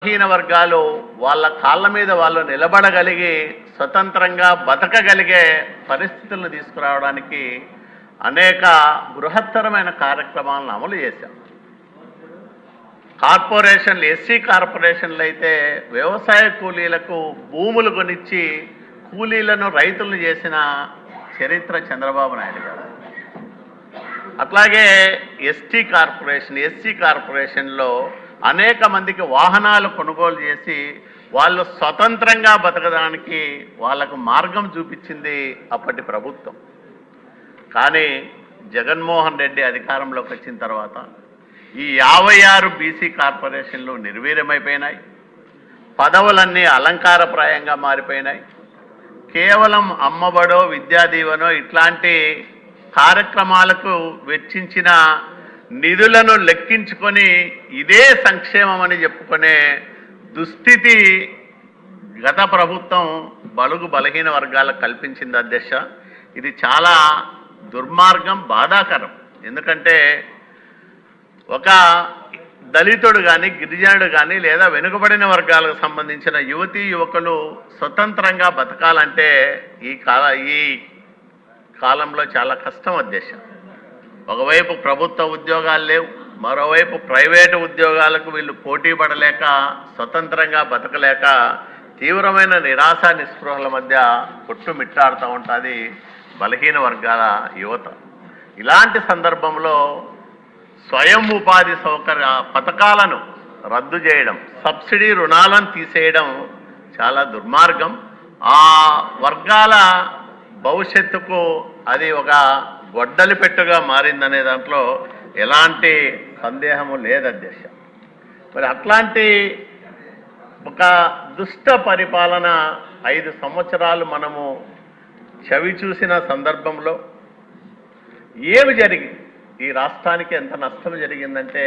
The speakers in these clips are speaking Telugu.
బలహీన వర్గాలు వాళ్ళ కాళ్ళ మీద వాళ్ళు నిలబడగలిగి స్వతంత్రంగా బతకగలిగే పరిస్థితులను తీసుకురావడానికి అనేక బృహత్తరమైన కార్యక్రమాలను అమలు చేశాం. కార్పొరేషన్లు, ఎస్సీ కార్పొరేషన్లు అయితే వ్యవసాయ కూలీలకు భూములు కొనిచ్చి కూలీలను రైతులను చేసిన చరిత్ర చంద్రబాబు నాయుడు గారు. అట్లాగే ఎస్సీ కార్పొరేషన్లో అనేక మందికి వాహనాలు కొనుగోలు చేసి వాళ్ళు స్వతంత్రంగా బతకడానికి వాళ్ళకు మార్గం చూపించింది అప్పటి ప్రభుత్వం. కానీ జగన్మోహన్ రెడ్డి అధికారంలోకి వచ్చిన తర్వాత ఈ 56 బీసీ కార్పొరేషన్లు నిర్వీర్యమైపోయినాయి. పదవులన్నీ అలంకారప్రాయంగా మారిపోయినాయి. కేవలం అమ్మబడో, విద్యాదీవనో ఇట్లాంటి కార్యక్రమాలకు వెచ్చించిన నిధులను లెక్కించుకొని ఇదే సంక్షేమం అని చెప్పుకునే దుస్థితి గత ప్రభుత్వం బలుగు బలహీన వర్గాలకు కల్పించింది అధ్యక్ష. ఇది చాలా దుర్మార్గం, బాధాకరం. ఎందుకంటే ఒక దళితుడు కానీ, గిరిజనుడు కానీ, లేదా వెనుకబడిన వర్గాలకు సంబంధించిన యువతీ యువకులు స్వతంత్రంగా బతకాలంటే ఈ కాలంలో చాలా కష్టం అధ్యక్ష. ఒకవైపు ప్రభుత్వ ఉద్యోగాలు లేవు, మరోవైపు ప్రైవేటు ఉద్యోగాలకు వీళ్ళు పోటీ పడలేక, స్వతంత్రంగా బతకలేక తీవ్రమైన నిరాశ నిస్పృహల మధ్య కొట్టుమిట్టాడుతూ ఉంటుంది బలహీన వర్గాల యువత. ఇలాంటి సందర్భంలో స్వయం ఉపాధి సౌకర్య పథకాలను రద్దు చేయడం, సబ్సిడీ రుణాలను తీసేయడం చాలా దుర్మార్గం. ఆ వర్గాల భవిష్యత్తుకు అది ఒక గొడ్డలి పెట్టుగా మారిందనే దాంట్లో ఎలాంటి సందేహము లేదు అధ్యక్ష. మరి అట్లాంటి ఒక దుష్ట పరిపాలన 5 సంవత్సరాలు మనము చవి చూసిన సందర్భంలో ఏమి జరిగింది, ఈ రాష్ట్రానికి ఎంత నష్టం జరిగిందంటే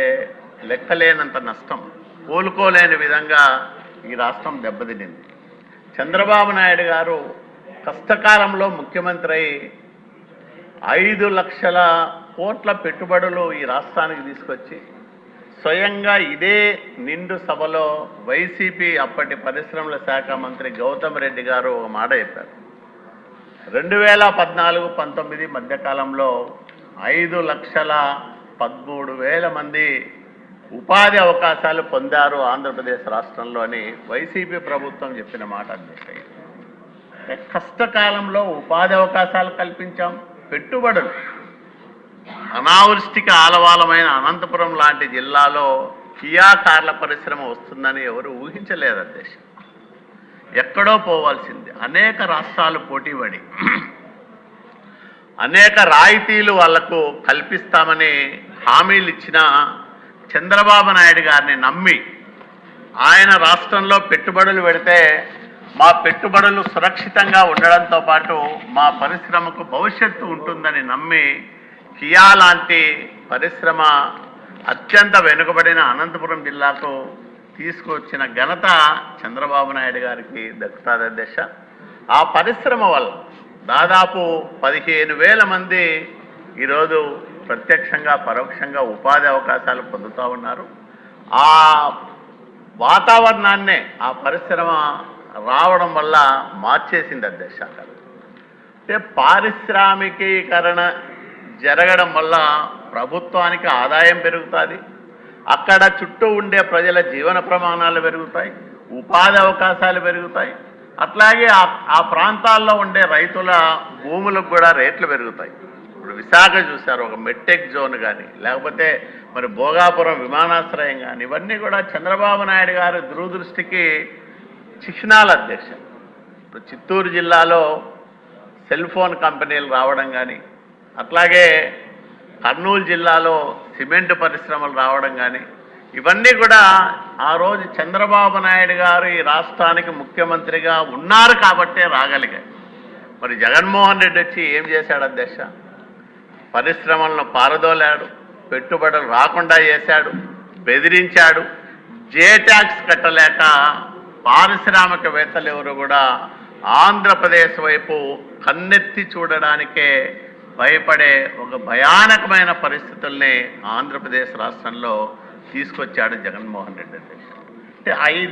లెక్కలేనంత నష్టం. కోలుకోలేని విధంగా ఈ రాష్ట్రం దెబ్బతినింది. చంద్రబాబు నాయుడు గారు కష్టకాలంలో ముఖ్యమంత్రి అయి 5 లక్షల కోట్ల పెట్టుబడులు ఈ రాష్ట్రానికి తీసుకొచ్చి స్వయంగా ఇదే నిండు సభలో వైసీపీ అప్పటి పరిశ్రమల శాఖ మంత్రి గౌతమ్ రెడ్డి గారు ఒక మాట చెప్పారు. 2014-19 మధ్యకాలంలో 5,13,000 మంది ఉపాధి అవకాశాలు పొందారు ఆంధ్రప్రదేశ్ రాష్ట్రంలో అని వైసీపీ ప్రభుత్వం చెప్పిన మాట అధ్యక్ష. కష్టకాలంలో ఉపాధి అవకాశాలు కల్పించాం. పెట్టుబడులు, అనావృష్టికి ఆలవాలమైన అనంతపురం లాంటి జిల్లాలో కియా కార్ల పరిశ్రమ వస్తుందని ఎవరు ఊహించలేదు అధ్యక్ష. ఎక్కడో పోవాల్సింది. అనేక రాష్ట్రాలు పోటీపడి అనేక రాయితీలు వాళ్లకు కల్పిస్తామని హామీలు ఇచ్చిన చంద్రబాబు నాయుడు గారిని నమ్మి ఆయన రాష్ట్రంలో పెట్టుబడులు పెడితే మా పెట్టుబడులు సురక్షితంగా ఉండడంతో పాటు మా పరిశ్రమకు భవిష్యత్తు ఉంటుందని నమ్మి కియా లాంటి పరిశ్రమ అత్యంత వెనుకబడిన అనంతపురం జిల్లాకు తీసుకొచ్చిన ఘనత చంద్రబాబు నాయుడు గారికి దక్కుతుంది అధ్యక్ష. ఆ పరిశ్రమ వల్ల దాదాపు 15,000 మంది ఈరోజు ప్రత్యక్షంగా పరోక్షంగా ఉపాధి అవకాశాలు పొందుతూ ఉన్నారు. ఆ వాతావరణాన్నే ఆ పరిశ్రమ రావడం వల్ల మార్చేసింది అధ్యక్ష. అంటే పారిశ్రామికీకరణ జరగడం వల్ల ప్రభుత్వానికి ఆదాయం పెరుగుతుంది, అక్కడ చుట్టూ ఉండే ప్రజల జీవన ప్రమాణాలు పెరుగుతాయి, ఉపాధి అవకాశాలు పెరుగుతాయి. అట్లాగే ఆ ప్రాంతాల్లో ఉండే రైతుల భూములకు కూడా రేట్లు పెరుగుతాయి. ఇప్పుడు విశాఖ చూశారు, ఒక మెట్టెక్ జోన్ కానీ, లేకపోతే మరి భోగాపురం విమానాశ్రయం కానీ, ఇవన్నీ కూడా చంద్రబాబు నాయుడు గారి దూరదృష్టికి చిహ్నాలు అధ్యక్ష. ఇప్పుడు చిత్తూరు జిల్లాలో సెల్ ఫోన్ కంపెనీలు రావడం కానీ, అట్లాగే కర్నూలు జిల్లాలో సిమెంట్ పరిశ్రమలు రావడం కానీ, ఇవన్నీ కూడా ఆ రోజు చంద్రబాబు నాయుడు గారు ఈ రాష్ట్రానికి ముఖ్యమంత్రిగా ఉన్నారు కాబట్టే రాగలిగాయి. మరి జగన్మోహన్ రెడ్డి వచ్చి ఏం చేశాడు అధ్యక్ష? పరిశ్రమలను పారదోలాడు, పెట్టుబడులు రాకుండా చేశాడు, బెదిరించాడు. జే ట్యాక్స్ కట్టలేక పారిశ్రామికవేత్తలు ఎవరు కూడా ఆంధ్రప్రదేశ్ వైపు కన్నెత్తి చూడడానికే భయపడే ఒక భయానకమైన పరిస్థితుల్ని ఆంధ్రప్రదేశ్ రాష్ట్రంలో తీసుకొచ్చాడు జగన్మోహన్ రెడ్డి. అంటే 5